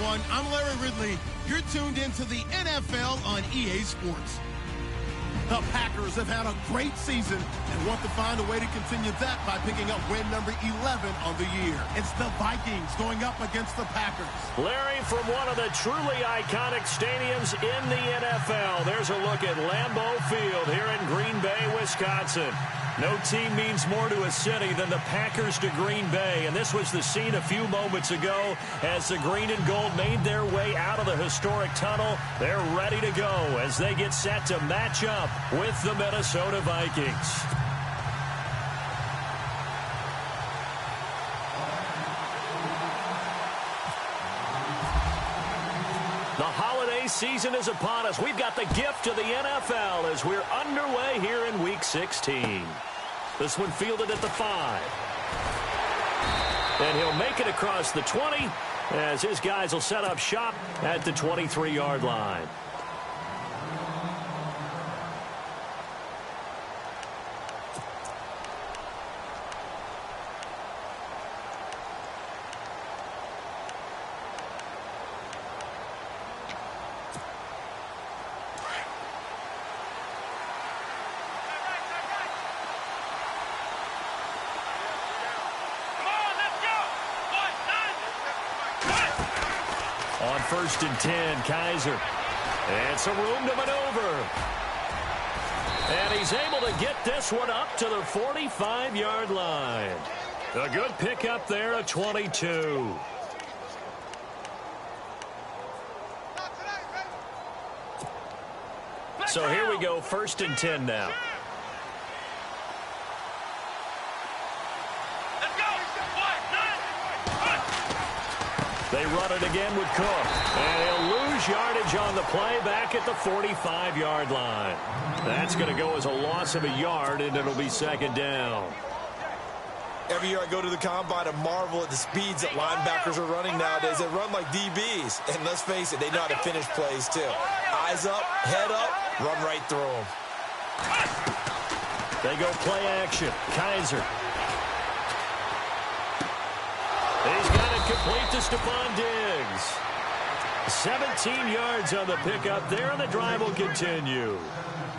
everyone. I'm Larry Ridley. You're tuned into the NFL on EA Sports. The Packers have had a great season and want to find a way to continue that by picking up win number 11 on the year. It's the Vikings going up against the Packers. Larry, from one of the truly iconic stadiums in the NFL, there's a look at Lambeau Field here in Green Bay, Wisconsin. No team means more to a city than the Packers to Green Bay, and this was the scene a few moments ago as the green and gold made their way out of the historic tunnel. They're ready to go as they get set to match up with the Minnesota Vikings. The holiday season is upon us. We've got the gift of the NFL as we're underway here in Week 16. This one fielded at the 5. And he'll make it across the 20 as his guys will set up shop at the 23-yard line. On 1st and 10, Kaiser. And some room to maneuver. And he's able to get this one up to the 45-yard line. A good pickup there at 22. So here we go, 1st and 10 now. They run it again with Cook. And he'll lose yardage on the play back at the 45-yard line. That's going to go as a loss of a yard, and it'll be 2nd down. Every year I go to the combine and marvel at the speeds that linebackers are running nowadays. They run like DBs. And let's face it, they know how to finish plays too. Eyes up, head up, run right through them. They go play action. Kaiser. He's got it complete to Stephon Diggs. 17 yards on the pickup there, and the drive will continue.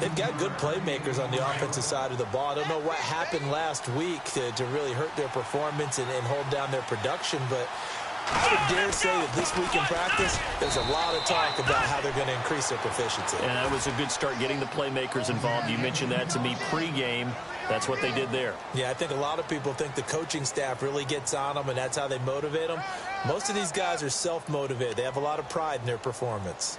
They've got good playmakers on the offensive side of the ball. I don't know what happened last week to really hurt their performance and hold down their production, but I would dare say that this week in practice, there's a lot of talk about how they're going to increase their proficiency. And that was a good start getting the playmakers involved. You mentioned that to me pregame. That's what they did there. Yeah, I think a lot of people think the coaching staff really gets on them, and that's how they motivate them. Most of these guys are self-motivated. They have a lot of pride in their performance.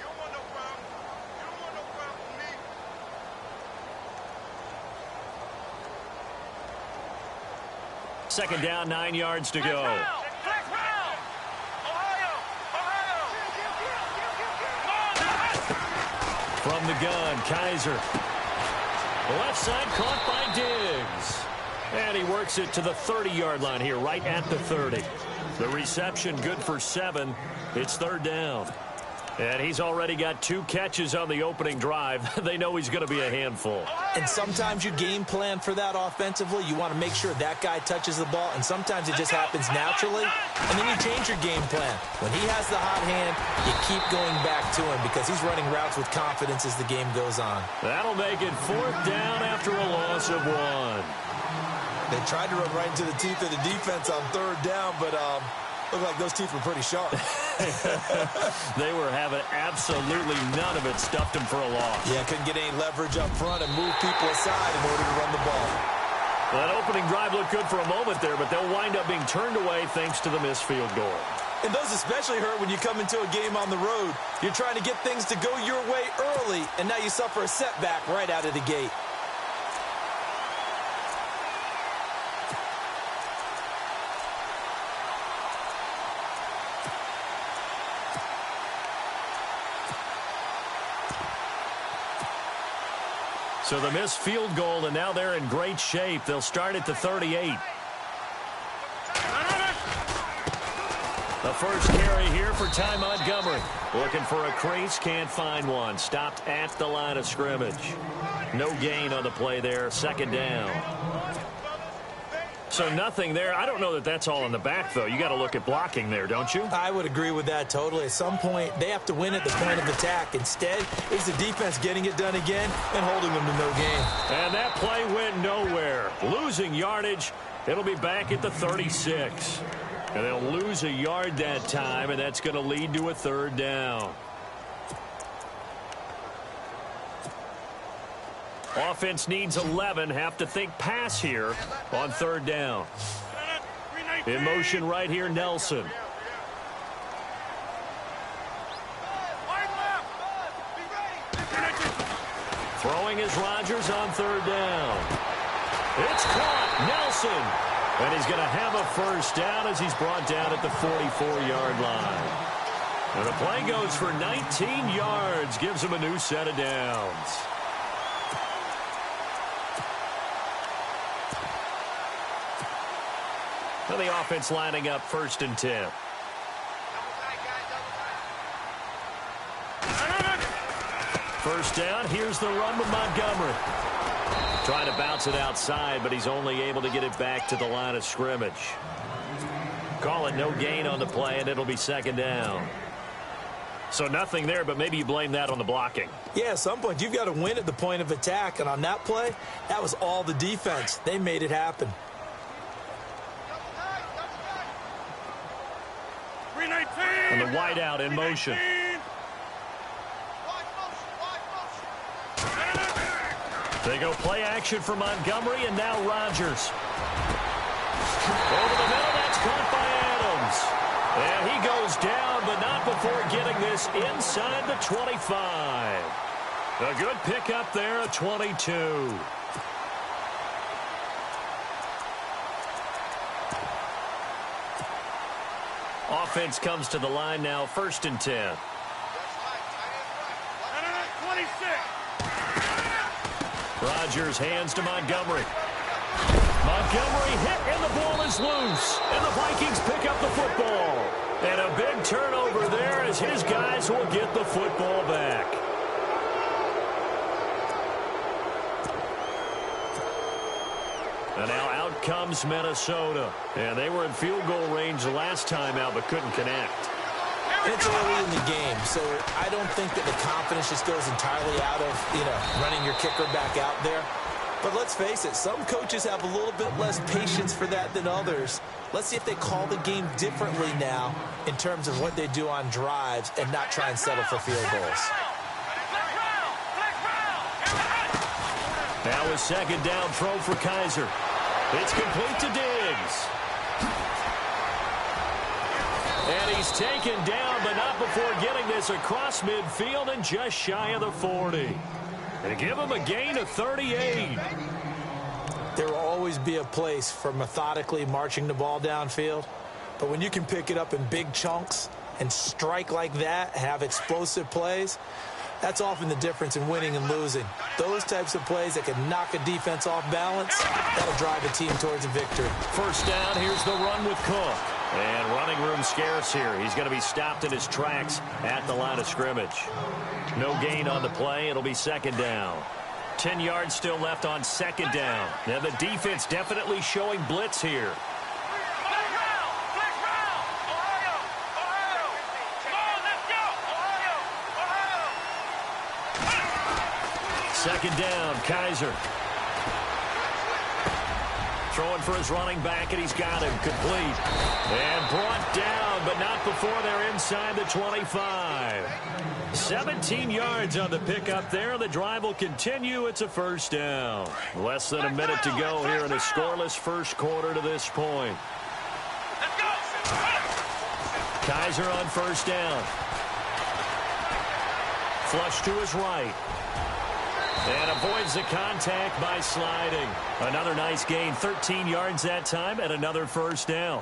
Second down, 9 yards to go. From the gun, Kaiser. Left side caught by Diggs. And he works it to the 30-yard line here, right at the 30. The reception good for 7. It's 3rd down. And he's already got 2 catches on the opening drive. They know he's going to be a handful. And sometimes you game plan for that offensively. You want to make sure that guy touches the ball, and sometimes it just happens naturally. And then you change your game plan. When he has the hot hand, you keep going back to him because he's running routes with confidence as the game goes on. That'll make it 4th down after a loss of 1. They tried to run right into the teeth of the defense on 3rd down, but looked like those teeth were pretty sharp. They were having absolutely none of it. Stuffed him for a loss. Yeah, couldn't get any leverage up front and move people aside in order to run the ball. That opening drive looked good for a moment there, but they'll wind up being turned away thanks to the missed field goal. And those especially hurt when you come into a game on the road. You're trying to get things to go your way early, and now you suffer a setback right out of the gate. So the missed field goal, and now they're in great shape. They'll start at the 38. The first carry here for Ty Montgomery. Looking for a crease, can't find one. Stopped at the line of scrimmage. No gain on the play there, 2nd down. So nothing there. I don't know that that's all in the back, though. You got to look at blocking there, don't you? I would agree with that totally. At some point, they have to win at the point of attack. Instead, it's the defense getting it done again and holding them to no gain. And that play went nowhere. Losing yardage. It'll be back at the 36. And they'll lose a yard that time, and that's going to lead to a third down. Offense needs 11. Have to think pass here on third down. In motion right here, Nelson. Throwing is Rodgers on third down. It's caught. Nelson. And he's going to have a first down as he's brought down at the 44-yard line. And the play goes for 19 yards. Gives him a new set of downs. So the offense lining up 1st and 10. First down. Here's the run with Montgomery. Trying to bounce it outside, but he's only able to get it back to the line of scrimmage. Call it no gain on the play, and it'll be 2nd down. So nothing there, but maybe you blame that on the blocking. Yeah, at some point, you've got to win at the point of attack, and on that play, that was all the defense. They made it happen. And the wideout in motion. They go play action for Montgomery, and now Rodgers. Over the middle, that's caught by Adams. And he goes down, but not before getting this inside the 25. A good pickup there at 22. Offense comes to the line now, 1st and 10. Rodgers hands to Montgomery. Montgomery hit, and the ball is loose. And the Vikings pick up the football. And a big turnover there as his guys will get the football back. And now out comes Minnesota. And they were in field goal range the last time out, but couldn't connect. It's early in the game, so I don't think that the confidence just goes entirely out of, running your kicker back out there. But let's face it, some coaches have a little bit less patience for that than others. Let's see if they call the game differently now in terms of what they do on drives and not try and settle for field goals. Now a 2nd down throw for Kaiser. It's complete to Diggs. And he's taken down, but not before getting this across midfield and just shy of the 40. They give him a gain of 38. There will always be a place for methodically marching the ball downfield. But when you can pick it up in big chunks and strike like that, have explosive plays, that's often the difference in winning and losing. Those types of plays that can knock a defense off balance, that'll drive a team towards a victory. 1st down, here's the run with Cook. And running room scarce here. He's going to be stopped in his tracks at the line of scrimmage. No gain on the play. It'll be 2nd down. 10 yards still left on 2nd down. Now the defense definitely showing blitz here. Second down, Kaiser. Throwing for his running back, and he's got him complete. And brought down, but not before they're inside the 25. 17 yards on the pickup there. The drive will continue. It's a 1st down. Less than a minute to go here in a scoreless 1st quarter to this point. Kaiser on 1st down. Flush to his right. And avoids the contact by sliding. Another nice gain, 13 yards that time, and another 1st down.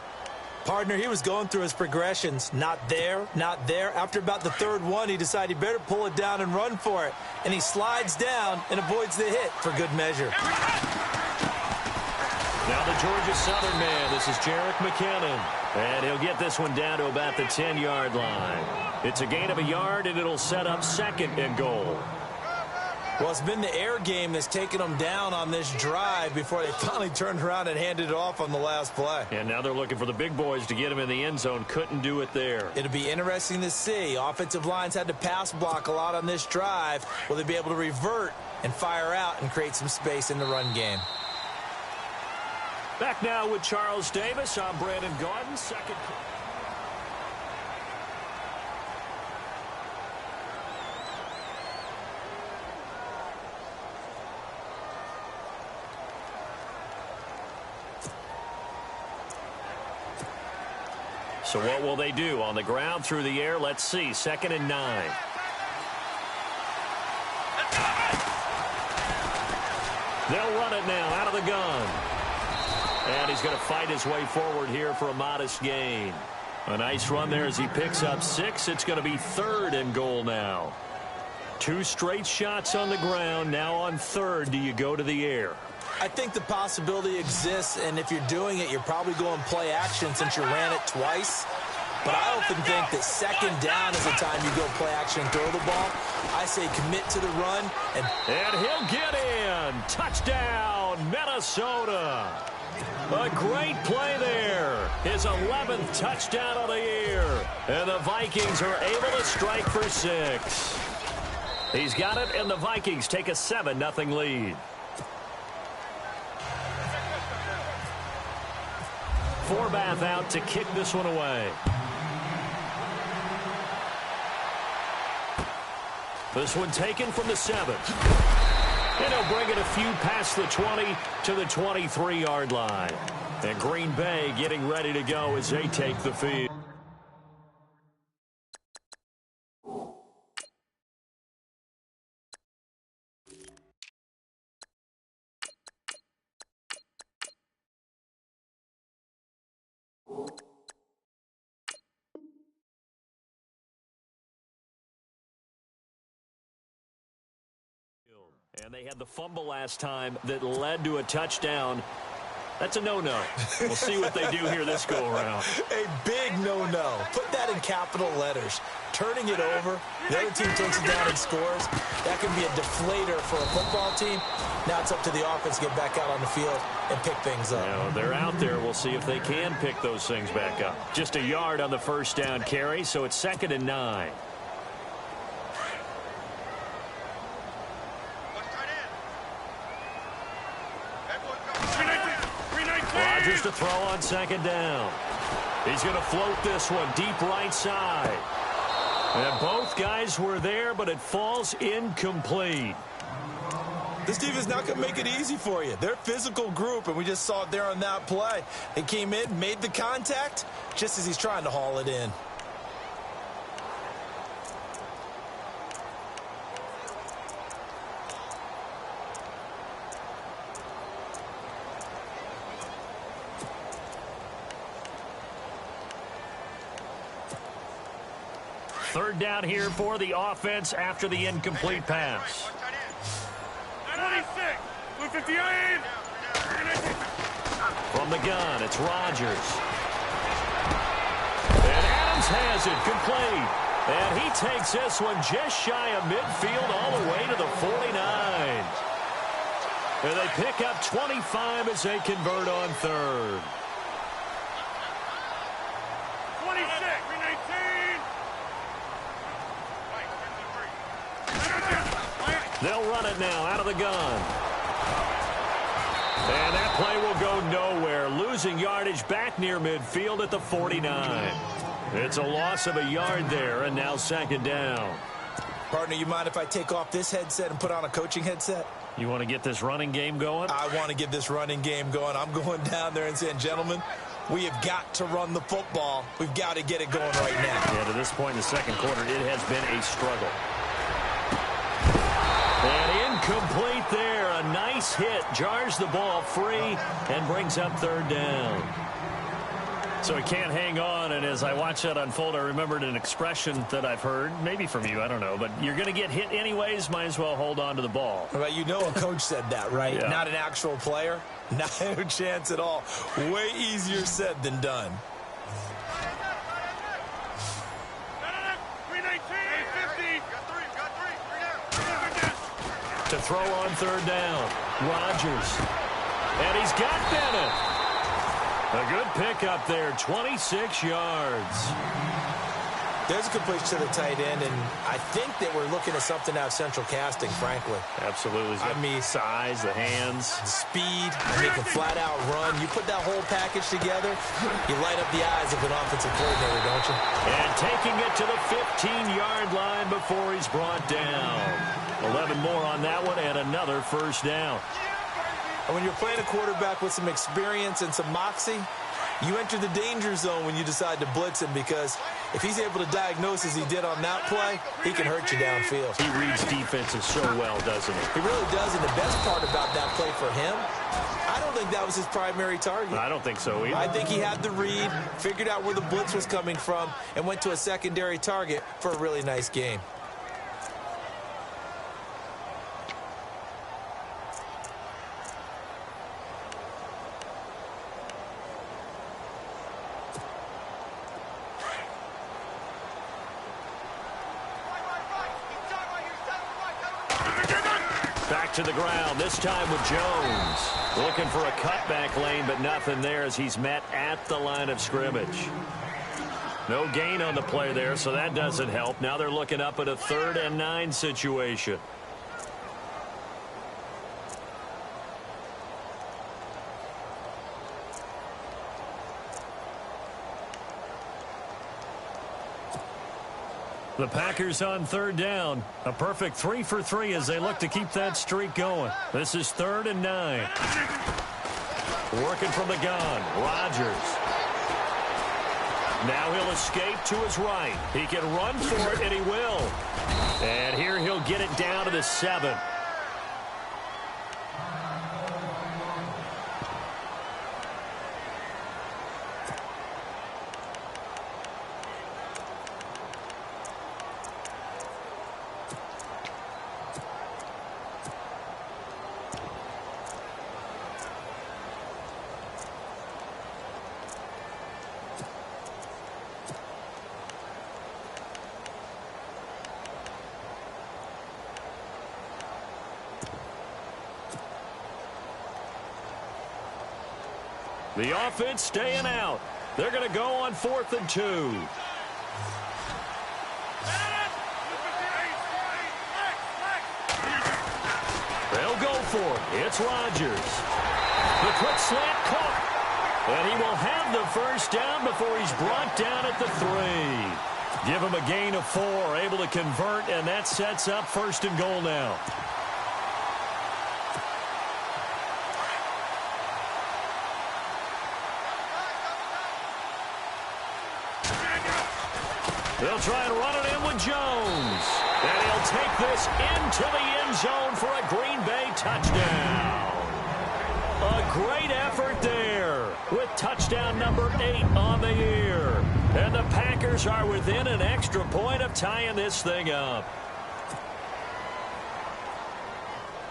Partner, he was going through his progressions. Not there, not there. After about the 3rd one, he decided he better pull it down and run for it. And he slides down and avoids the hit for good measure. Now the Georgia Southern man, this is Jerick McKinnon. And he'll get this one down to about the 10-yard line. It's a gain of a yard, and it'll set up 2nd and goal. Well, it's been the air game that's taken them down on this drive before they finally turned around and handed it off on the last play. And now they're looking for the big boys to get him in the end zone. Couldn't do it there. It'll be interesting to see. Offensive lines had to pass block a lot on this drive. Will they be able to revert and fire out and create some space in the run game? Back now with Charles Davis. I'm Brandon Gaudin. Second. So what will they do? On the ground, through the air, let's see. 2nd and 9. They'll run it now out of the gun. And he's going to fight his way forward here for a modest gain. A nice run there as he picks up 6. It's going to be 3rd and goal now. 2 straight shots on the ground. Now on 3rd, do you go to the air? I think the possibility exists, and if you're doing it, you're probably going play action since you ran it twice. But I often think that 2nd down is the time you go play action and throw the ball. I say commit to the run. And he'll get in. Touchdown, Minnesota. A great play there. His 11th touchdown of the year. And the Vikings are able to strike for 6. He's got it, and the Vikings take a 7-0 lead. Forbath out to kick this one away. This one taken from the 7th. And he'll bring it a few past the 20 to the 23-yard line. And Green Bay getting ready to go as they take the field. And they had the fumble last time that led to a touchdown. That's a no-no. We'll see what they do here this go-around. A big no-no. Put that in capital letters. Turning it over, the other team takes it down and scores. That can be a deflator for a football team. Now it's up to the offense to get back out on the field and pick things up. Now, they're out there. We'll see if they can pick those things back up. Just a yard on the 1st down carry, so it's 2nd and 9. Rodgers to throw on 2nd down. He's going to float this one deep right side. And both guys were there, but it falls incomplete. This team is not going to make it easy for you. They're a physical group, and we just saw it there on that play. They came in, made the contact, just as he's trying to haul it in. Third down here for the offense after the incomplete pass. 26, 258. From the gun, it's Rodgers. And Adams has it, complete. And he takes this one just shy of midfield all the way to the 49. And they pick up 25 as they convert on 3rd. 26, 319. They'll run it now out of the gun. And that play will go nowhere. Losing yardage back near midfield at the 49. It's a loss of a yard there, and now 2nd down. Partner, you mind if I take off this headset and put on a coaching headset? You want to get this running game going? I want to get this running game going. I'm going down there and saying, gentlemen, we have got to run the football. We've got to get it going right now. Yeah, to this point in the 2nd quarter, it has been a struggle. And incomplete there. A nice hit. Jars the ball free and brings up 3rd down. So he can't hang on, and as I watch that unfold, I remembered an expression that I've heard, maybe from you, I don't know, but you're going to get hit anyways, might as well hold on to the ball. Well, you know a coach said that, right? Yeah. Not an actual player. Not a chance at all. Way easier said than done. 319, 50. Got three down. To throw on third down. Rodgers. And he's got Bennett. A good pickup there, 26 yards. There's a completion to the tight end, and I think that we're looking at something out of central casting, frankly. Absolutely. I mean, size, the hands. The speed, and he can flat out run. You put that whole package together, you light up the eyes of an offensive coordinator, don't you? And taking it to the 15-yard line before he's brought down. 11 more on that one, and another first down. And when you're playing a quarterback with some experience and some moxie, you enter the danger zone when you decide to blitz him, because if he's able to diagnose as he did on that play, he can hurt you downfield. He reads defenses so well, doesn't he? He really does, and the best part about that play for him, I don't think that was his primary target. I don't think so either. I think he had the read, figured out where the blitz was coming from, and went to a secondary target for a really nice game. Back to the ground, this time with Jones. Looking for a cutback lane, but nothing there as he's met at the line of scrimmage. No gain on the play there, so that doesn't help. Now they're looking up at a 3rd and 9 situation. The Packers on 3rd down. A perfect 3 for 3 as they look to keep that streak going. This is 3rd and 9. Working from the gun. Rodgers. Now he'll escape to his right. He can run for it, and he will. And here he'll get it down to the 7. The offense staying out. They're going to go on 4th and 2. They'll go for it. It's Rodgers. The quick slant caught. And he will have the first down before he's brought down at the 3. Give him a gain of 4. Able to convert, and that sets up 1st and goal now. They'll try and run it in with Jones. And he'll take this into the end zone for a Green Bay touchdown. A great effort there with touchdown number 8 on the year. And the Packers are within an extra point of tying this thing up.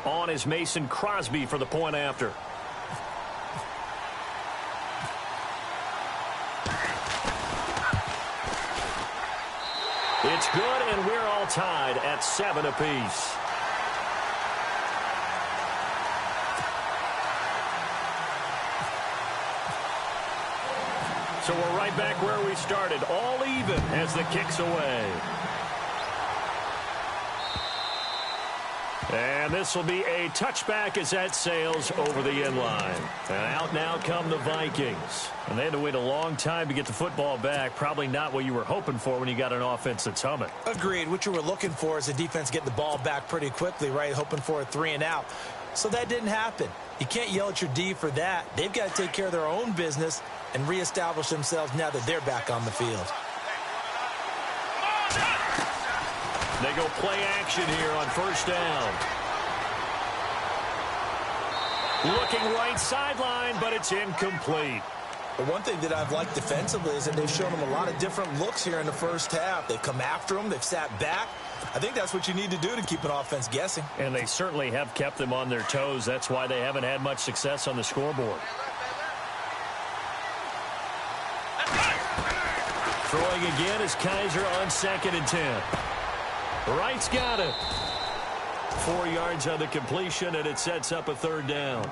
On is Mason Crosby for the point after. It's good, and we're all tied at 7 apiece. So we're right back where we started, all even as the kick's away. And this will be a touchback as that sails over the end line. And out now come the Vikings. And they had to wait a long time to get the football back. Probably not what you were hoping for when you got an offense that's humming. Agreed. What you were looking for is a defense getting the ball back pretty quickly, right? Hoping for a 3 and out. So that didn't happen. You can't yell at your D for that. They've got to take care of their own business and reestablish themselves now that they're back on the field. They go play action here on 1st down. Looking right sideline, but it's incomplete. But one thing that I've liked defensively is that they've shown them a lot of different looks here in the first half. They've come after them. They've sat back. I think that's what you need to do to keep an offense guessing. And they certainly have kept them on their toes. That's why they haven't had much success on the scoreboard. Throwing again is Kaiser on 2nd and 10. Wright's got it. 4 yards on the completion, and it sets up a 3rd down.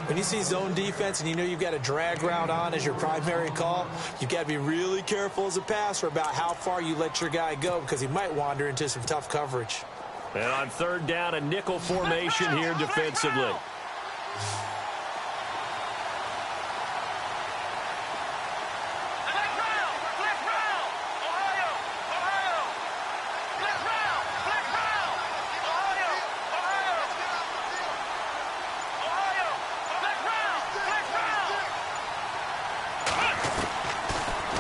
When you see zone defense and you know you've got a drag route on as your primary call, you've got to be really careful as a passer about how far you let your guy go because he might wander into some tough coverage. And on 3rd down, a nickel formation here defensively.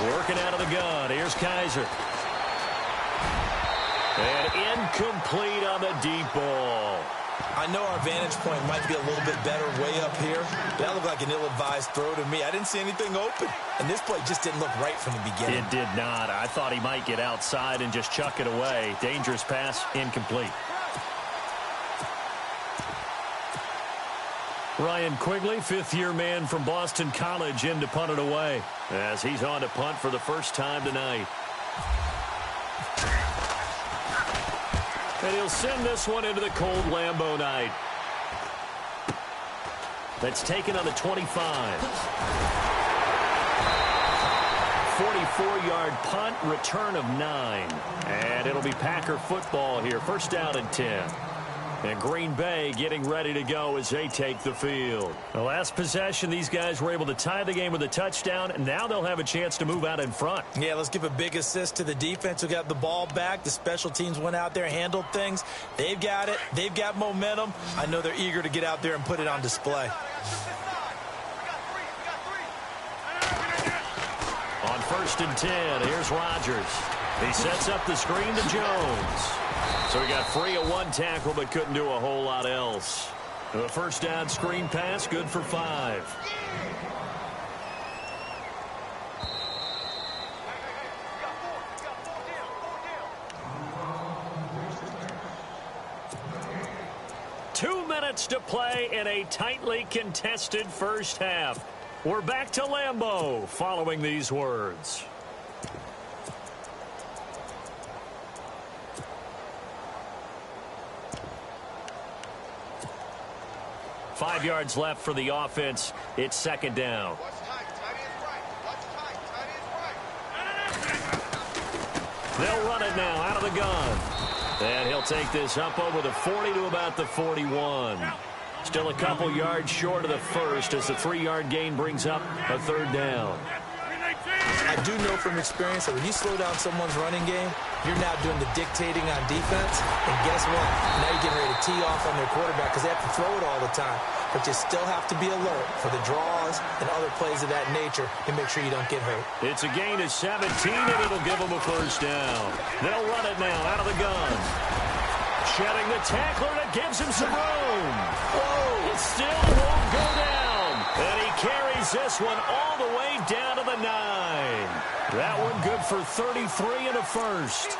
Working out of the gun. Here's Kaiser. And incomplete on the deep ball. I know our vantage point might be a little bit better way up here, but that looked like an ill-advised throw to me. I didn't see anything open, and this play just didn't look right from the beginning. It did not. I thought he might get outside and just chuck it away. Dangerous pass, incomplete. Ryan Quigley, 5th-year man from Boston College, in to punt it away as he's on to punt for the first time tonight. And he'll send this one into the cold Lambeau night. That's taken on the 25. 44-yard punt, return of 9. And it'll be Packer football here. 1st down and 10. And Green Bay getting ready to go as they take the field. The last possession, these guys were able to tie the game with a touchdown, and now they'll have a chance to move out in front. Yeah, let's give a big assist to the defense who got the ball back. The special teams went out there, handled things. They've got it. They've got momentum. I know they're eager to get out there and put it on display. On 1st and 10, here's Rodgers. He sets up the screen to Jones. So he got free of 1 tackle but couldn't do a whole lot else. The 1st down screen pass, good for 5. Two minutes to play in a tightly contested first half. We're back to Lambeau following these words. Five yards left for the offense. It's 2nd down. They'll run it now out of the gun. And he'll take this up over the 40 to about the 41. Still a couple yards short of the first as the 3-yard gain brings up a 3rd down. I do know from experience that when you slow down someone's running game, you're now doing the dictating on defense. And guess what? Now you're getting ready to tee off on their quarterback because they have to throw it all the time. But you still have to be alert for the draws and other plays of that nature to make sure you don't get hurt. It's a gain of 17, and it'll give them a 1st down. They'll run it now out of the gun. Shedding the tackler that gives him some room. Whoa! It still won't go down. And he carries this one all the way down to the 9. That one good for 33 and a 1st.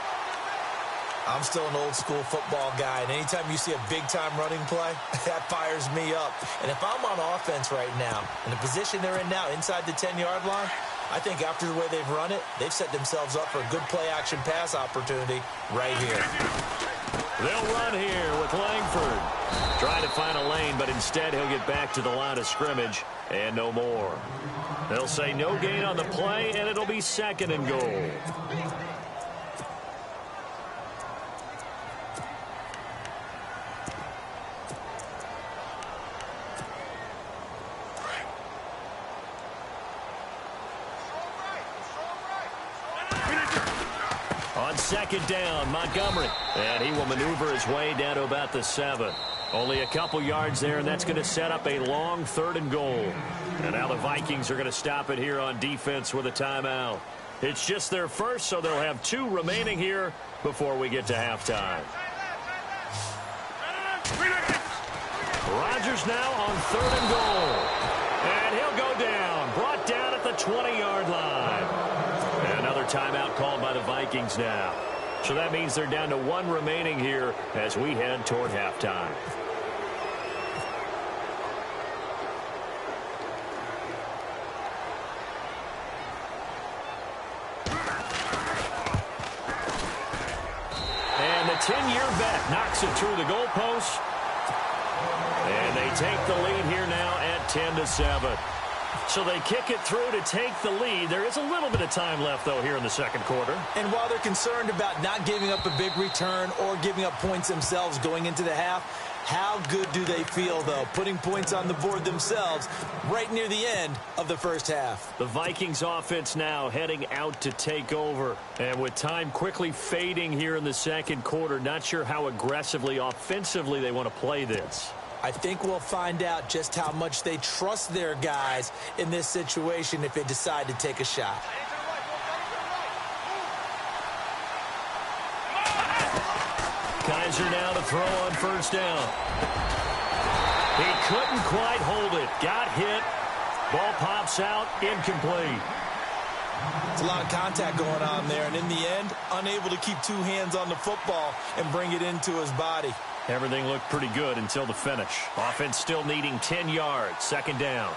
I'm still an old-school football guy, and anytime you see a big-time running play, that fires me up. And if I'm on offense right now, in the position they're in now, inside the 10-yard line, I think after the way they've run it, they've set themselves up for a good play-action pass opportunity right here. They'll run here with Langford. Trying to find a lane, but instead he'll get back to the line of scrimmage and no more. They'll say no gain on the play, and it'll be 2nd and goal. On 2nd down, Montgomery. And he will maneuver his way down to about the 7. Only a couple yards there, and that's going to set up a long 3rd and goal. And now the Vikings are going to stop it here on defense with a timeout. It's just their first, so they'll have 2 remaining here before we get to halftime. Rodgers now on 3rd and goal. And he'll go down, brought down at the 20-yard line. Another timeout called by the Vikings now. So that means they're down to 1 remaining here as we head toward halftime. And the 10-year vet knocks it through the goalpost. And they take the lead here now at 10-7. So they kick it through to take the lead. There is a little bit of time left, though, here in the second quarter. And while they're concerned about not giving up a big return or giving up points themselves going into the half, how good do they feel, though, putting points on the board themselves right near the end of the first half? The Vikings offense now heading out to take over. And with time quickly fading here in the second quarter, not sure how aggressively, offensively they want to play this. I think we'll find out just how much they trust their guys in this situation if they decide to take a shot. Kaiser now to throw on first down. He couldn't quite hold it. Got hit. Ball pops out. Incomplete. It's a lot of contact going on there, and in the end, unable to keep two hands on the football and bring it into his body. Everything looked pretty good until the finish. Offense still needing 10 yards. Second down.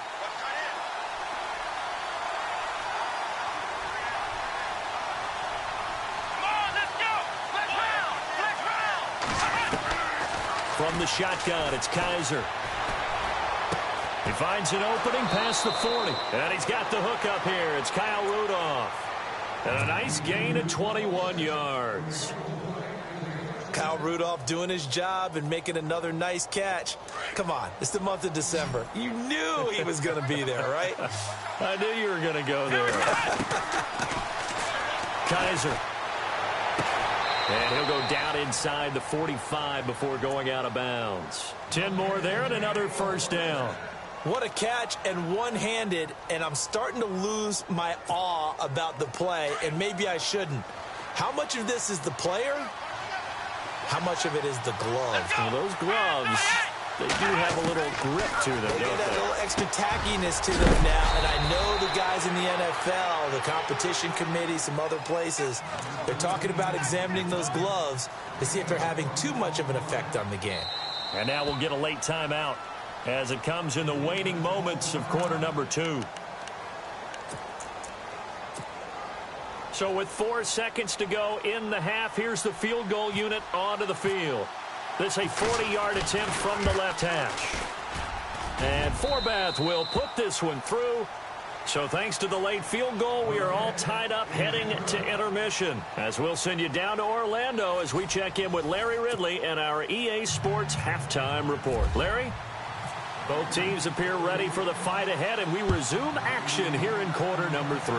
From the shotgun, it's Kaiser. He finds an opening past the 40. And he's got the hook up here. It's Kyle Rudolph. And a nice gain of 21 yards. Kyle Rudolph doing his job and making another nice catch. Come on, it's the month of December. You knew he was going to be there, right? I knew you were going to go there. Kaiser. And he'll go down inside the 45 before going out of bounds. 10 more there and another first down. What a catch, and one-handed, and I'm starting to lose my awe about the play, and maybe I shouldn't. How much of this is the player? How much of it is the gloves? Well, those gloves, they do have a little grip to them, They don't get a they? little extra tackiness to them now, and I know the guys in the NFL, the competition committee, some other places, they're talking about examining those gloves to see if they're having too much of an effect on the game. And now we'll get a late timeout as it comes in the waning moments of quarter number 2. So with 4 seconds to go in the half, here's the field goal unit onto the field. This a 40-yard attempt from the left hash. And Forbath will put this one through. So thanks to the late field goal, we are all tied up heading to intermission. As we'll send you down to Orlando as we check in with Larry Ridley and our EA Sports halftime report. Larry? Both teams appear ready for the fight ahead, and we resume action here in quarter number 3.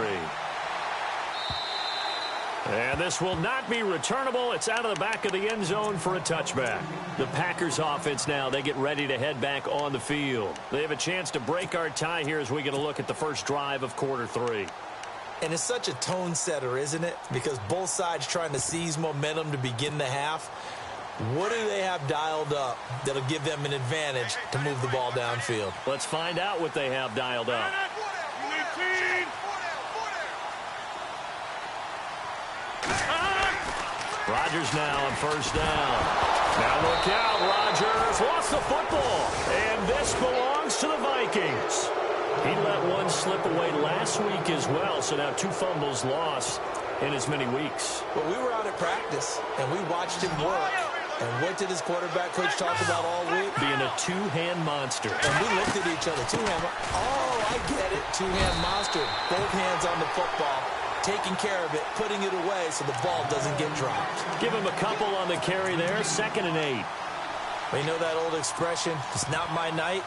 And this will not be returnable. It's out of the back of the end zone for a touchback. The Packers offense now, they get ready to head back on the field. They have a chance to break our tie here as we get a look at the first drive of quarter 3. And it's such a tone setter, isn't it? Because both sides trying to seize momentum to begin the half. What do they have dialed up that'll give them an advantage to move the ball downfield? Let's find out what they have dialed up. Rodgers now on first down. Now look out, Rodgers lost the football. And this belongs to the Vikings. He let one slip away last week as well, so now 2 fumbles lost in as many weeks. But we were out at practice, and we watched him work. And what did his quarterback coach talk about all week? Being a two-hand monster. And we looked at each other. Two-hand. Oh, I get it. Two-hand monster. Both hands on the football, taking care of it, putting it away so the ball doesn't get dropped. Give him a couple on the carry there. 2nd and 8. Well, you know that old expression, it's not my night?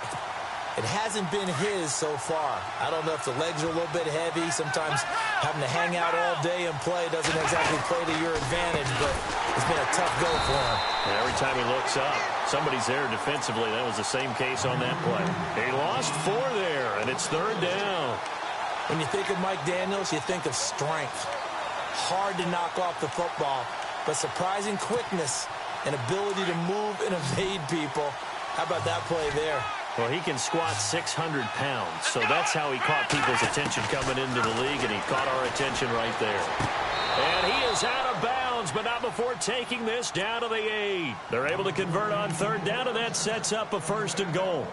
It hasn't been his so far. I don't know if the legs are a little bit heavy. Sometimes having to hang out all day and play doesn't exactly play to your advantage, but it's been a tough go for him. And every time he looks up, somebody's there defensively. That was the same case on that play. He lost 4 there, and it's 3rd down. When you think of Mike Daniels, you think of strength. Hard to knock off the football, but surprising quickness and ability to move and evade people. How about that play there? Well, he can squat 600 pounds, so that's how he caught people's attention coming into the league, and he caught our attention right there. And he is out of bounds, but not before taking this down to the 8. They're able to convert on 3rd down, and that sets up a 1st and goal.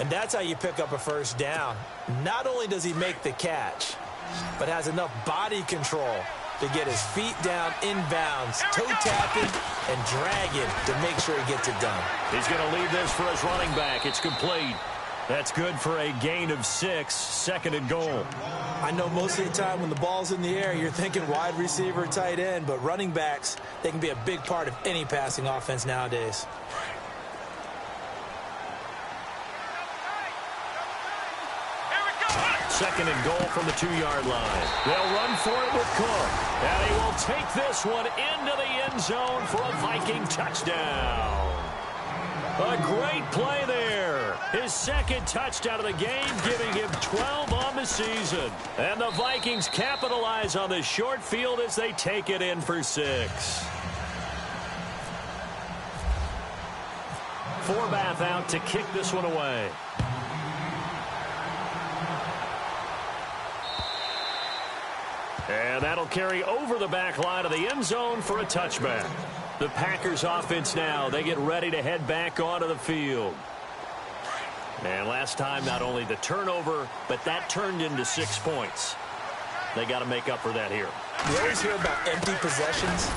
And that's how you pick up a 1st down. Not only does he make the catch, but has enough body control to get his feet down inbounds, toe tapping and dragging to make sure he gets it done. He's going to leave this for his running back. It's complete. That's good for a gain of 6, 2nd and goal. I know most of the time when the ball's in the air, you're thinking wide receiver, tight end, but running backs, they can be a big part of any passing offense nowadays. Second and goal from the 2-yard line. They'll run for it with Cook. And he will take this one into the end zone for a Viking touchdown. A great play there. His 2nd touchdown of the game, giving him 12 on the season. And the Vikings capitalize on the short field as they take it in for 6. Forbath out to kick this one away. And that'll carry over the back line of the end zone for a touchback. The Packers offense now, they get ready to head back onto the field. And last time, not only the turnover, but that turned into 6 points. They got to make up for that here. You always hear about empty possessions,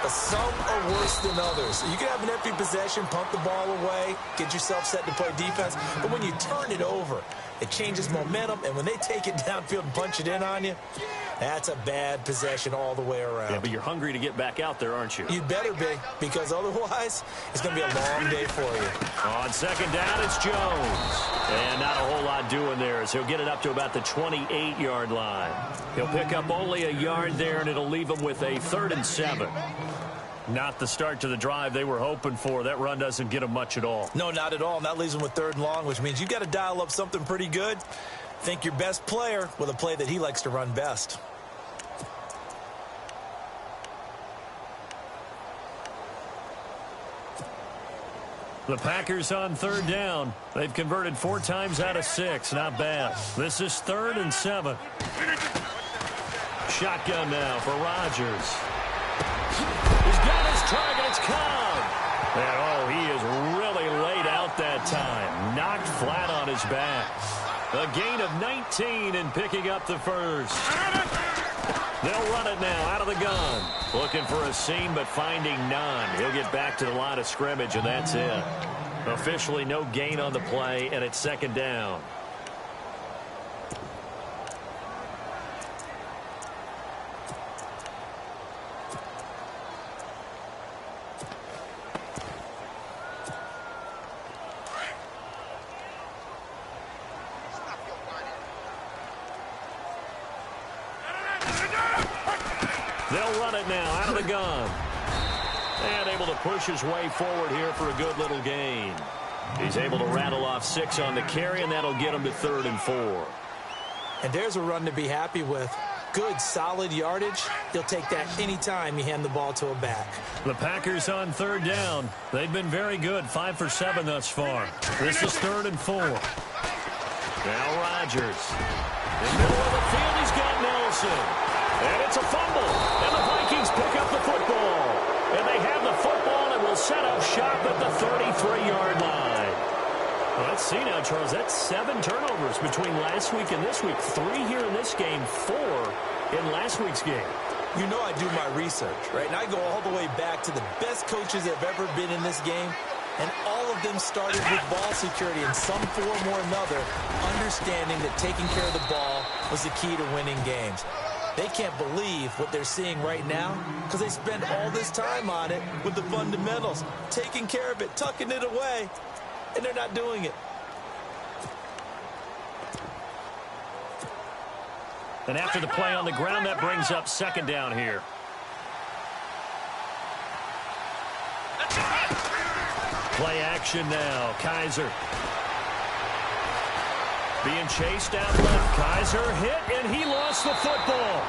but some are worse than others. You can have an empty possession, pump the ball away, get yourself set to play defense, but when you turn it over, it changes momentum, and when they take it downfield and punch it in on you, that's a bad possession all the way around. Yeah, but you're hungry to get back out there, aren't you? You'd better be, because otherwise, it's going to be a long day for you. On 2nd down, it's Jones. And not a whole lot doing there as he'll get it up to about the 28-yard line. He'll pick up only a yard there, and it'll leave him with a 3rd and 7. Not the start to the drive they were hoping for. That run doesn't get them much at all. No, not at all. And that leaves them with 3rd and long, which means you've got to dial up something pretty good. Think your best player with a play that he likes to run best. The Packers on 3rd down. They've converted 4 times out of 6. Not bad. This is 3rd and 7. Shotgun now for Rodgers. He's got his target. It's Cobb. And, oh, he is really laid out that time. Knocked flat on his back. A gain of 19 and picking up the 1st. They'll run it now out of the gun. Looking for a seam, but finding none. He'll get back to the line of scrimmage, and that's it. Officially no gain on the play, and it's 2nd down. They'll run it now out of the gun. And able to push his way forward here for a good little gain. He's able to rattle off 6 on the carry, and that'll get him to 3rd and 4. And there's a run to be happy with. Good, solid yardage. He'll take that anytime you hand the ball to a back. The Packers on 3rd down. They've been very good, 5 for 7 thus far. This is 3rd and 4. Now Rodgers. In the middle of the field, he's got Nelson. And it's a fumble. And the Vikings pick up the football. And they have the football and will set up shop at the 33-yard line. Well, let's see now, Charles. That's 7 turnovers between last week and this week. 3 here in this game, 4 in last week's game. You know I do my research, right? And I go all the way back to the best coaches that have ever been in this game. And all of them started with ball security in some form or another, understanding that taking care of the ball was the key to winning games. They can't believe what they're seeing right now because they spend all this time on it with the fundamentals, taking care of it, tucking it away, and they're not doing it. And after the play on the ground, that brings up 2nd down here. Play action now. Kaiser. Being chased out left. Kaiser hit, and he lost the football.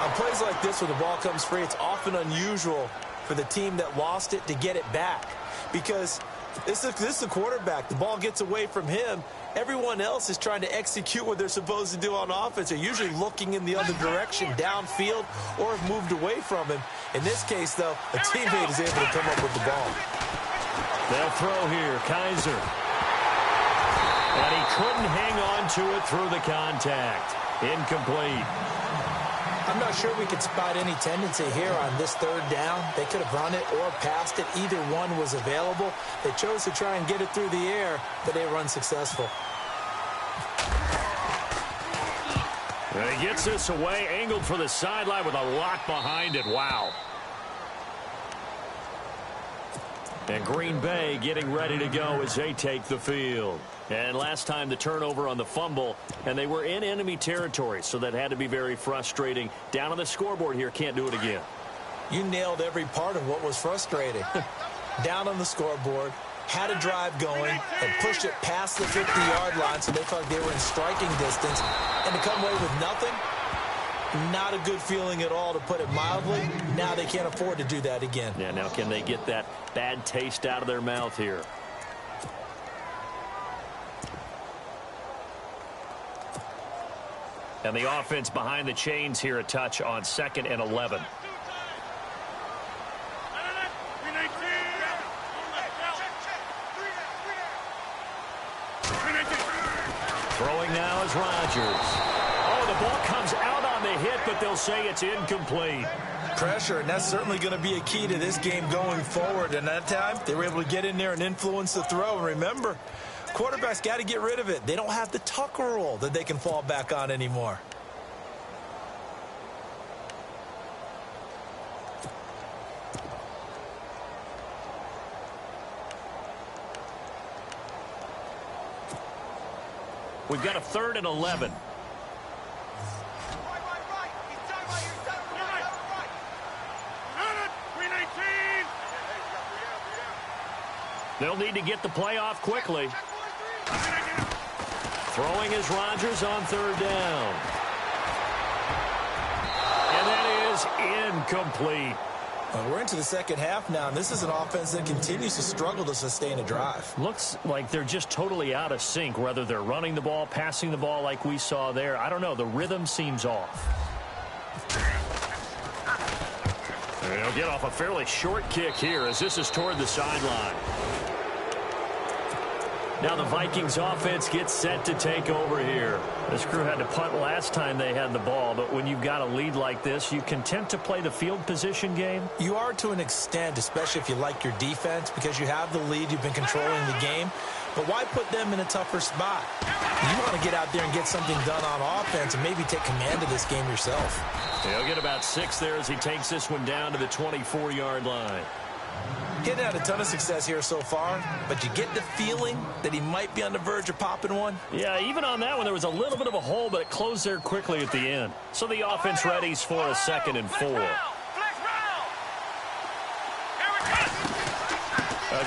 On plays like this where the ball comes free, it's often unusual for the team that lost it to get it back. Because this is the quarterback. The ball gets away from him. Everyone else is trying to execute what they're supposed to do on offense. They're usually looking in the other direction, downfield, or have moved away from him. In this case, though, a teammate is able to come up with the ball. They'll throw here. Kaiser. And he couldn't hang on to it through the contact. Incomplete. I'm not sure we could spot any tendency here on this third down. They could have run it or passed it. Either one was available. They chose to try and get it through the air, but they were unsuccessful. And he gets this away, angled for the sideline with a lot behind it. Wow. And Green Bay getting ready to go as they take the field. And last time the turnover on the fumble, and they were in enemy territory, so that had to be very frustrating. Down on the scoreboard here, can't do it again. You nailed every part of what was frustrating. Down on the scoreboard, had a drive going, and pushed it past the 50-yard line, so they felt like they were in striking distance. And to come away with nothing, not a good feeling at all, to put it mildly. Now they can't afford to do that again. Yeah, now can they get that bad taste out of their mouth here? And the offense behind the chains here, a touch on 2nd and 11. Throwing now is Rodgers. Oh, the ball comes out on the hit, but they'll say it's incomplete. Pressure, and that's certainly going to be a key to this game going forward. And that time, they were able to get in there and influence the throw. And remember, quarterbacks got to get rid of it. They don't have the tuck rule that they can fall back on anymore. We've got a 3rd and 11. They'll need to get the play off quickly. Throwing is Rodgers on 3rd down. And that is incomplete. Well, we're into the second half now, and this is an offense that continues to struggle to sustain a drive. Looks like they're just totally out of sync, whether they're running the ball, passing the ball like we saw there. I don't know. The rhythm seems off. They'll get off a fairly short kick here as this is toward the sideline. Now the Vikings offense gets set to take over here. This crew had to punt last time they had the ball, but when you've got a lead like this, you content to play the field position game? You are to an extent, especially if you like your defense, because you have the lead, you've been controlling the game. But why put them in a tougher spot? You want to get out there and get something done on offense and maybe take command of this game yourself. He'll get about 6 there as he takes this one down to the 24-yard line. He's had a ton of success here so far, but you get the feeling that he might be on the verge of popping one. Yeah, even on that one, there was a little bit of a hole, but it closed there quickly at the end. So the offense readies for a 2nd and 4.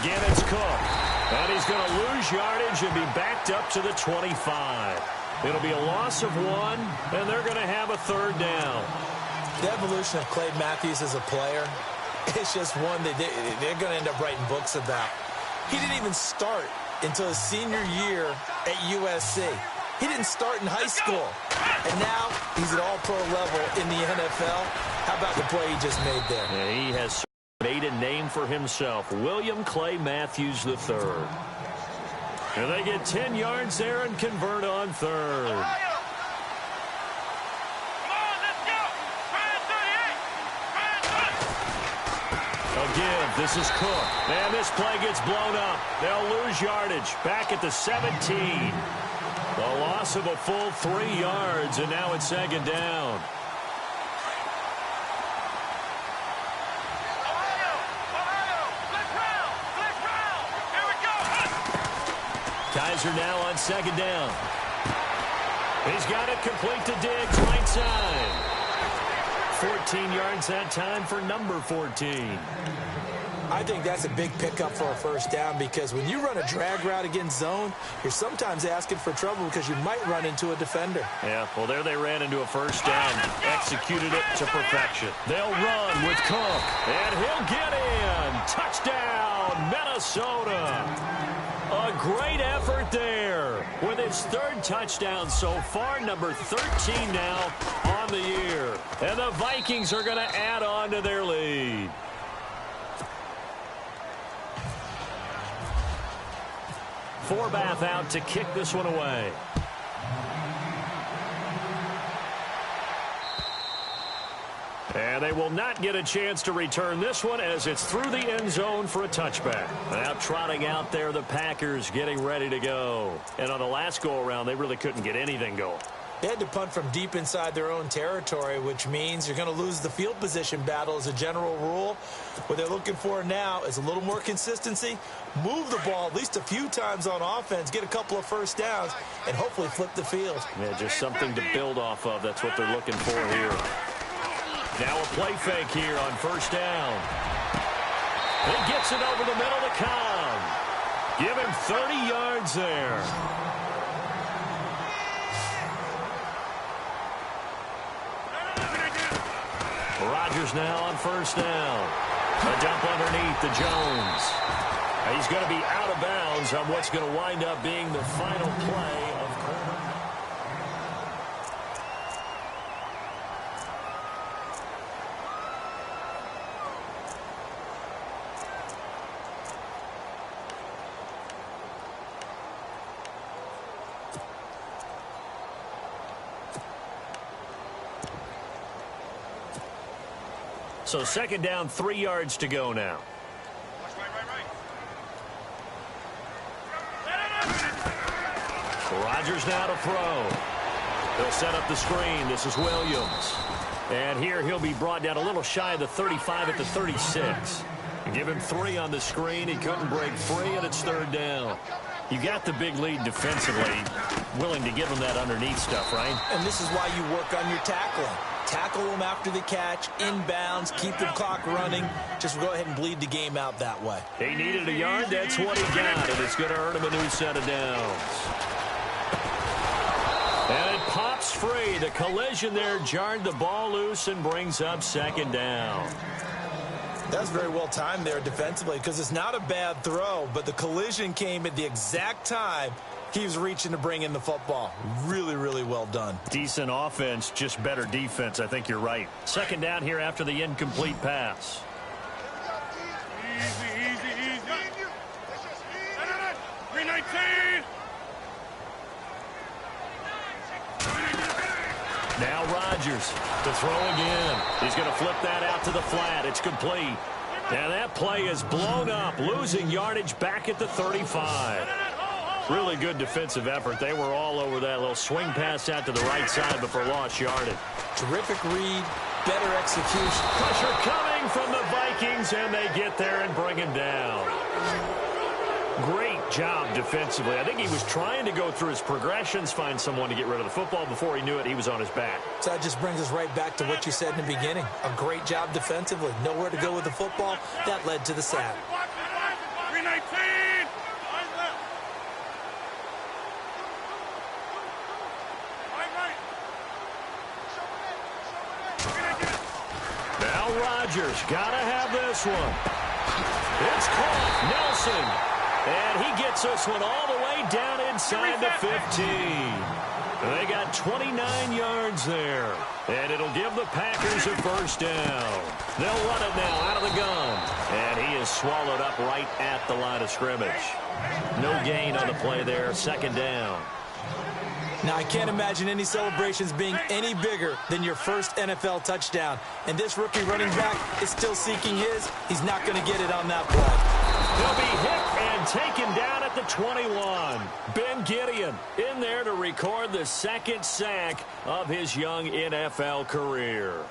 Again, it's Cook. And he's going to lose yardage and be backed up to the 25. It'll be a loss of 1, and they're going to have a 3rd down. The evolution of Clay Matthews as a player, it's just one that they're going to end up writing books about. He didn't even start until his senior year at USC. He didn't start in high school. And now he's at all-pro level in the NFL. How about the play he just made there? Yeah, he has made a name for himself. William Clay Matthews III. And they get 10 yards there and convert on 3rd. Again, this is Cook. And this play gets blown up. They'll lose yardage. Back at the 17. A loss of a full 3 yards, and now it's 2nd down. Kaiser now on 2nd down. He's got it complete to Diggs, right side. 14 yards that time for number 14. I think that's a big pickup for a 1st down, because when you run a drag route against zone, you're sometimes asking for trouble because you might run into a defender. Yeah, well, there they ran into a 1st down, executed it to perfection. They'll run with Cook, and he'll get in. Touchdown, Minnesota. A great effort there with his 3rd touchdown so far, number 13 now on the year. And the Vikings are going to add on to their lead. Forbath out to kick this one away. And they will not get a chance to return this one as it's through the end zone for a touchback. Now trotting out there, the Packers getting ready to go. And on the last go-around, they really couldn't get anything going. They had to punt from deep inside their own territory, which means you're going to lose the field position battle as a general rule. What they're looking for now is a little more consistency, move the ball at least a few times on offense, get a couple of first downs, and hopefully flip the field. Yeah, just something to build off of. That's what they're looking for here. Now a play fake here on first down. He gets it over the middle to Cobb. Give him 30 yards there. Rodgers now on first down. A dump underneath to Jones. He's going to be out of bounds on what's going to wind up being the final play of quarter. So second down, 3 yards to go now. Rodgers now to throw. They'll set up the screen. This is Williams. And here he'll be brought down a little shy of the 35 at the 36. Give him 3 on the screen. He couldn't break free, and it's third down. You got the big lead defensively, willing to give him that underneath stuff, right? And this is why you work on your tackling. Tackle them after the catch, inbounds, keep the clock running. Just go ahead and bleed the game out that way. He needed a yard. That's what he got, and it's going to earn him a new set of downs. And it pops free. The collision there jarred the ball loose and brings up second down. That's very well timed there defensively because it's not a bad throw, but the collision came at the exact time he was reaching to bring in the football. Really, really well done. Decent offense, just better defense. I think you're right. Second down here after the incomplete pass. Easy. 319. Now Rodgers to throw again. He's going to flip that out to the flat. It's complete. And that play is blown up, losing yardage back at the 35. Really good defensive effort. They were all over that little swing pass out to the right side, but for lost yardage. Terrific read, better execution. Pressure coming from the Vikings, and they get there and bring him down. Great job defensively. I think he was trying to go through his progressions, find someone to get rid of the football. Before he knew it, he was on his back. So that just brings us right back to what you said in the beginning. A great job defensively. Nowhere to go with the football. That led to the sack. 319. Now Rodgers got to have this one. It's caught. Nelson. And he gets this one all the way down inside the 15. They got 29 yards there. And it'll give the Packers a first down. They'll run it now out of the gun. And he is swallowed up right at the line of scrimmage. No gain on the play there. Second down. Now, I can't imagine any celebrations being any bigger than your first NFL touchdown. And this rookie running back is still seeking his. He's not going to get it on that play. He'll be hit and taken down at the 21. Ben Gideon in there to record the second sack of his young NFL career.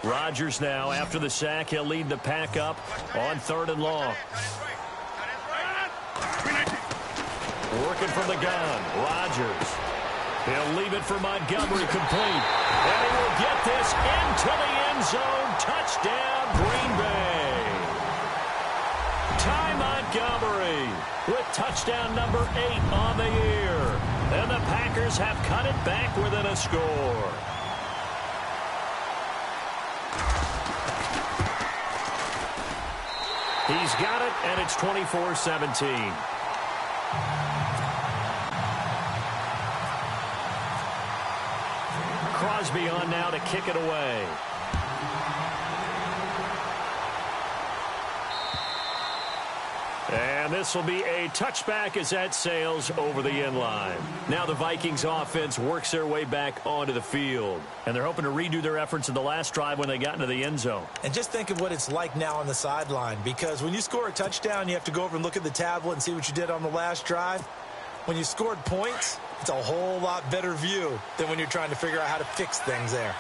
Rodgers now, after the sack, he'll lead the pack up on 3rd and long. Working from the gun, Rodgers. He'll leave it for Montgomery, complete. And he will get this into the end zone. Touchdown, Green Bay. Ty Montgomery with touchdown number 8 on the year. And the Packers have cut it back within a score. He's got it, and it's 24-17. Crosby on now to kick it away. And And this will be a touchback as that sails over the end line. Now the Vikings offense works their way back onto the field. And they're hoping to redo their efforts in the last drive when they got into the end zone. And just think of what it's like now on the sideline, because when you score a touchdown, you have to go over and look at the tablet and see what you did on the last drive. When you scored points, it's a whole lot better view than when you're trying to figure out how to fix things there.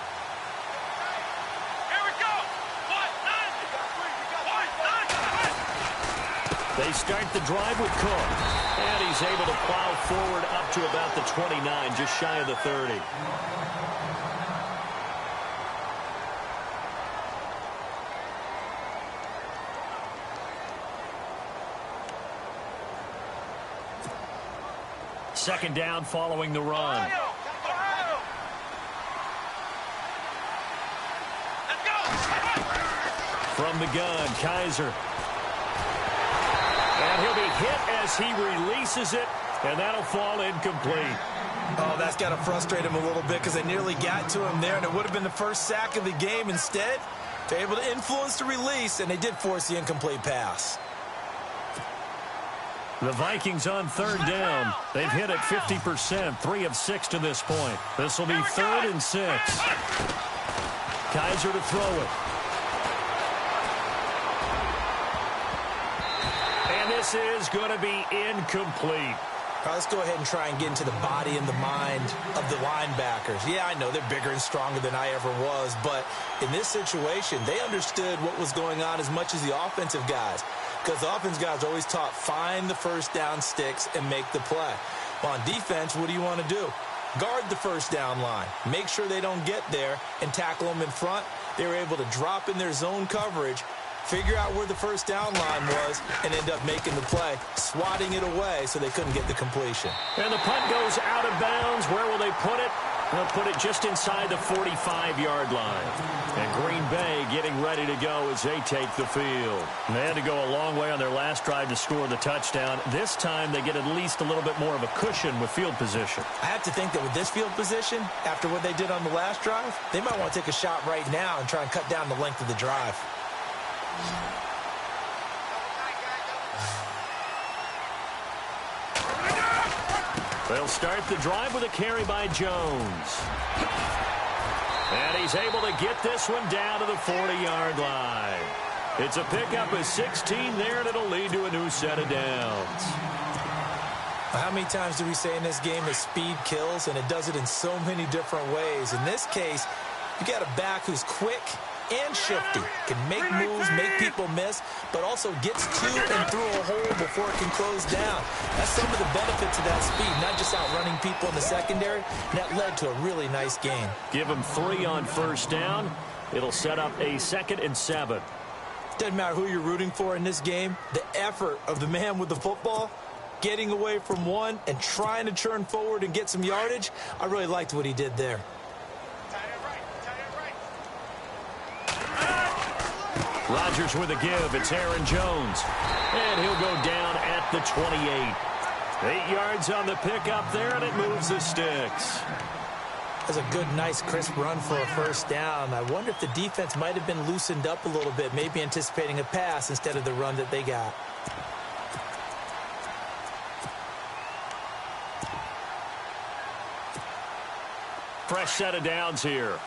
They start the drive with Cook. And he's able to plow forward up to about the 29, just shy of the 30. Second down following the run. From the gun, Kaiser. And he'll be hit as he releases it, and that'll fall incomplete. Oh, that's got to frustrate him a little bit because they nearly got to him there, and it would have been the first sack of the game. Instead, they're able to influence the release, and they did force the incomplete pass. The Vikings on third down. They've hit it 50%, 3 of 6 to this point. This will be 3rd and 6. Kaiser to throw it. And this is going to be incomplete. All right, let's go ahead and try and get into the body and the mind of the linebackers. Yeah, I know they're bigger and stronger than I ever was, but in this situation, they understood what was going on as much as the offensive guys, because the offensive guys are always taught, find the first down sticks and make the play. Well, on defense, what do you want to do? Guard the first down line. Make sure they don't get there and tackle them in front. They were able to drop in their zone coverage, figure out where the first down line was, and end up making the play, swatting it away so they couldn't get the completion. And the punt goes out of bounds. Where will they put it? They'll put it just inside the 45-yard line. And Green Bay getting ready to go as they take the field. And they had to go a long way on their last drive to score the touchdown. This time they get at least a little bit more of a cushion with field position. I have to think that with this field position, after what they did on the last drive, they might want to take a shot right now and try and cut down the length of the drive. They'll start the drive with a carry by Jones. And he's able to get this one down to the 40-yard line. It's a pickup of 16 there, and it'll lead to a new set of downs. How many times do we say in this game that speed kills, and it does it in so many different ways? In this case, you got a back who's quick and shifty, can make moves, make people miss, but also gets to and through a hole before it can close down. That's some of the benefits of that speed, not just outrunning people in the secondary, and that led to a really nice game. Give him 3 on first down. It'll set up a 2nd and 7. Doesn't matter who you're rooting for in this game, the effort of the man with the football, getting away from one and trying to turn forward and get some yardage, I really liked what he did there. Rodgers with a give. It's Aaron Jones. And he'll go down at the 28. 8 yards on the pickup there, and it moves the sticks. That's a good, nice, crisp run for a first down. I wonder if the defense might have been loosened up a little bit, maybe anticipating a pass instead of the run that they got. Fresh set of downs here.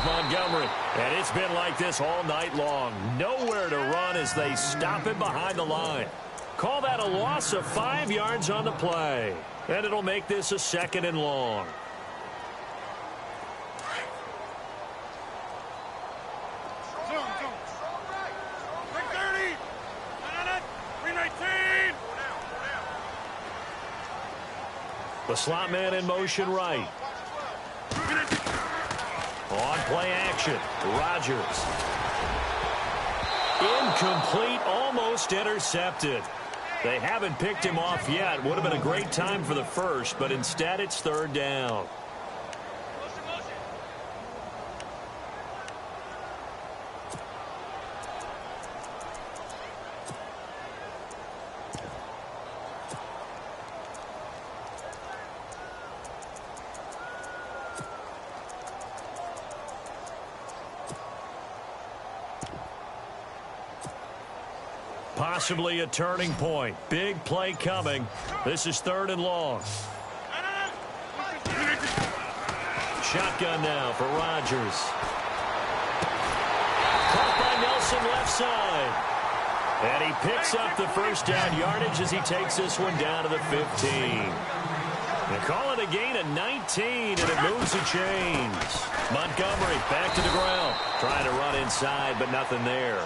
Montgomery, and it's been like this all night long. Nowhere to run as they stop him behind the line. Call that a loss of 5 yards on the play, and it'll make this a 2nd and long. Big 30. 319. The slot man in motion right. On play action, Rodgers. Incomplete, almost intercepted. They haven't picked him off yet. Would have been a great time for the first, but instead it's 3rd down. Possibly a turning point. Big play coming. This is 3rd and long. Shotgun now for Rodgers. Caught by Nelson left side. And he picks up the first down yardage as he takes this one down to the 15. They call it a gain of 19, and it moves the chains. Montgomery back to the ground. Trying to run inside, but nothing there.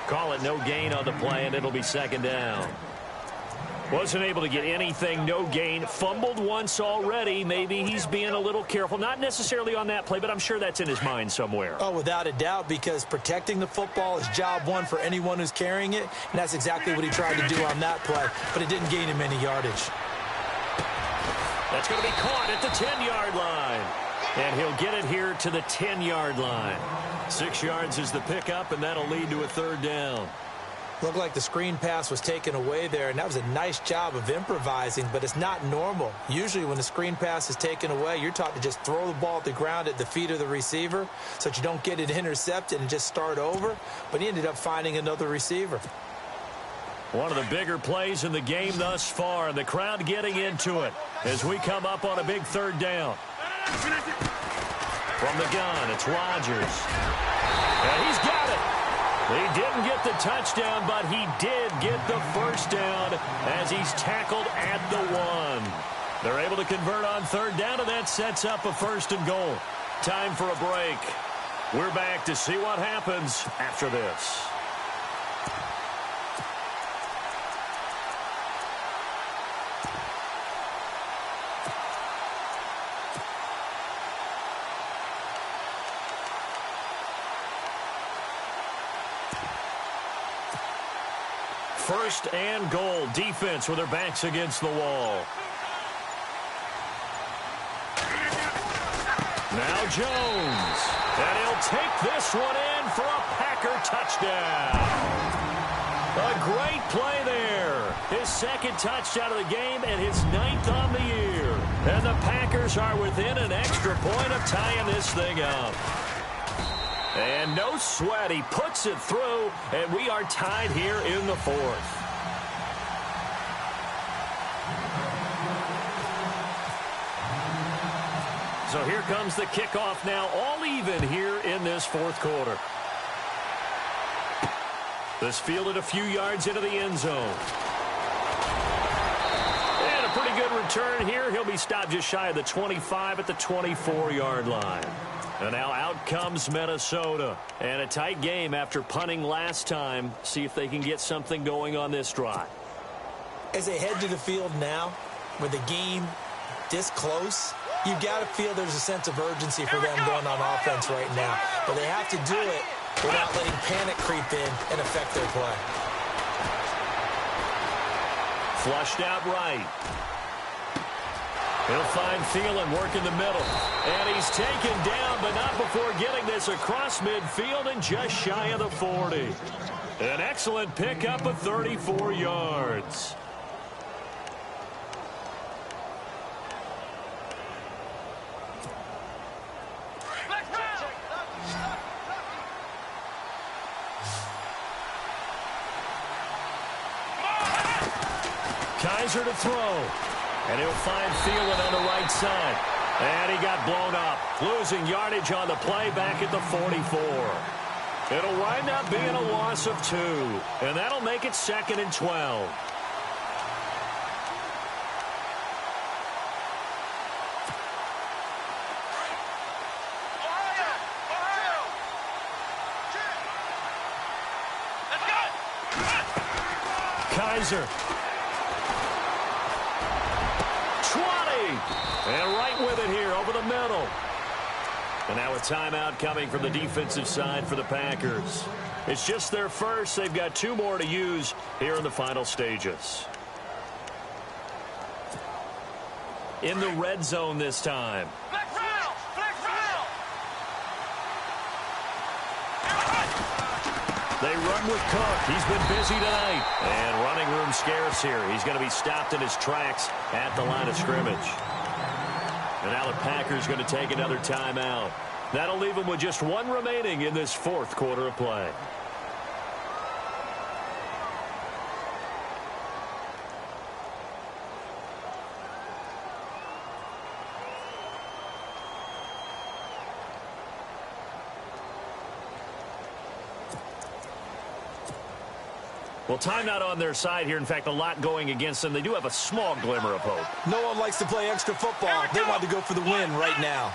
Call it no gain on the play, and it'll be 2nd down. Wasn't able to get anything, no gain. Fumbled once already. Maybe he's being a little careful. Not necessarily on that play, but I'm sure that's in his mind somewhere. Oh, without a doubt, because protecting the football is job one for anyone who's carrying it, and that's exactly what he tried to do on that play, but it didn't gain him any yardage. That's going to be caught at the 10-yard line. And he'll get it here to the 10-yard line. 6 yards is the pickup, and that'll lead to a 3rd down. Looked like the screen pass was taken away there, and that was a nice job of improvising, but it's not normal. Usually when the screen pass is taken away, you're taught to just throw the ball at the ground at the feet of the receiver so that you don't get it intercepted and just start over, but he ended up finding another receiver. One of the bigger plays in the game thus far, and the crowd getting into it as we come up on a big 3rd down. From the gun, it's Rodgers. And he's got it. He didn't get the touchdown, but he did get the first down as he's tackled at the 1. They're able to convert on 3rd down, and that sets up a 1st and goal. Time for a break. We're back to see what happens after this. First and goal. Defense with their backs against the wall. Now Jones. And he'll take this one in for a Packer touchdown. A great play there. His 2nd touchdown of the game and his 9th on the year. And the Packers are within an extra point of tying this thing up. And no sweat. He puts it through, and we are tied here in the 4th. So here comes the kickoff now, all even here in this 4th quarter. This fielded a few yards into the end zone. And a pretty good return here. He'll be stopped just shy of the 25 at the 24-yard line. And now out comes Minnesota. And a tight game after punting last time. See if they can get something going on this drive. As they head to the field now, with the game this close, you've got to feel there's a sense of urgency for them going on offense right now. But they have to do it without letting panic creep in and affect their play. Flushed out right. He'll find Thielen working the middle. And he's taken down, but not before getting this across midfield and just shy of the 40. An excellent pickup of 34 yards. Kaiser to throw. And he'll find Thielen on the right side. And he got blown up. Losing yardage on the play back at the 44. It'll wind up being a loss of 2. And that'll make it 2nd and 12. Kaiser. 20. And right with it here over the middle. And now a timeout coming from the defensive side for the Packers. It's just their first. They've got 2 more to use here in the final stages. In the red zone this time. They run with Cook. He's been busy tonight. And running room scarce here. He's going to be stopped in his tracks at the line of scrimmage. And now the Packers going to take another timeout. That'll leave them with just 1 remaining in this 4th quarter of play. Well, timeout on their side here. In fact, a lot going against them. They do have a small glimmer of hope. No one likes to play extra football. They want to go for the win right now.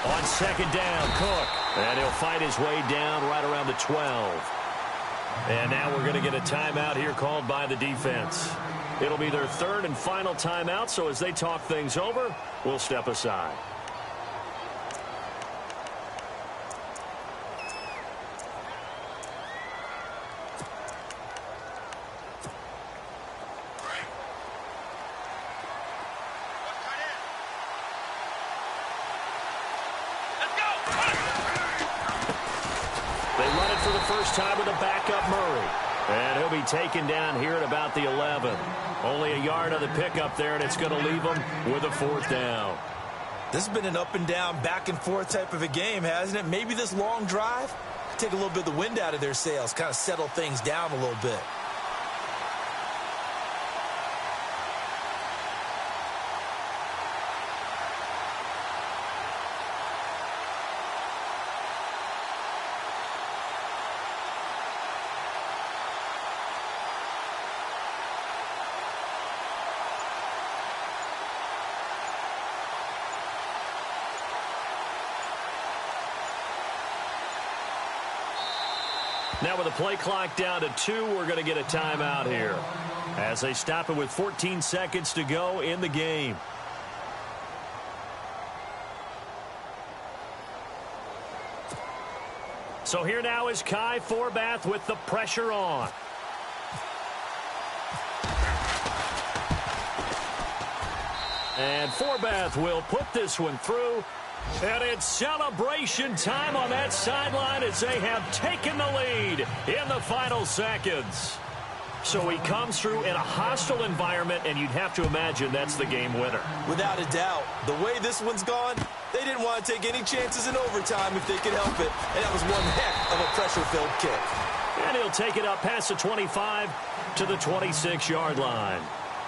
On second down, Cook. And he'll fight his way down right around the 12. And now we're going to get a timeout here called by the defense. It'll be their third and final timeout, so as they talk things over, we'll step aside. For the first time with a backup Murray. And he'll be taken down here at about the 11. Only a yard on the pickup there, and it's going to leave him with a 4th down. This has been an up and down, back and forth type of a game, hasn't it? Maybe this long drive, take a little bit of the wind out of their sails, kind of settle things down a little bit. Now with the play clock down to 2, we're going to get a timeout here as they stop it with 14 seconds to go in the game. So here now is Kai Forbath with the pressure on. And Forbath will put this one through. And it's celebration time on that sideline as they have taken the lead in the final seconds. So he comes through in a hostile environment, and you'd have to imagine that's the game winner. Without a doubt. The way this one's gone, they didn't want to take any chances in overtime if they could help it. And that was one heck of a pressure-filled kick. And he'll take it up past the 25 to the 26-yard line.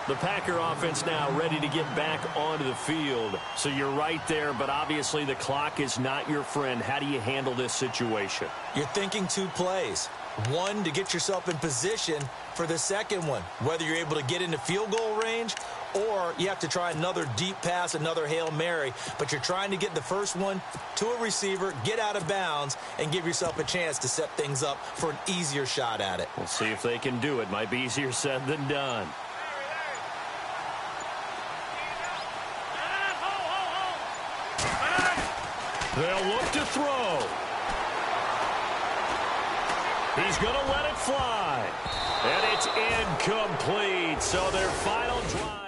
The Packer offense now ready to get back onto the field. So you're right there, but obviously the clock is not your friend. How do you handle this situation? You're thinking 2 plays. One, to get yourself in position for the second one, whether you're able to get into field goal range or you have to try another deep pass, another Hail Mary. But you're trying to get the first one to a receiver, get out of bounds, and give yourself a chance to set things up for an easier shot at it. We'll see if they can do it. Might be easier said than done. They'll look to throw. He's going to let it fly. And it's incomplete. So their final drive.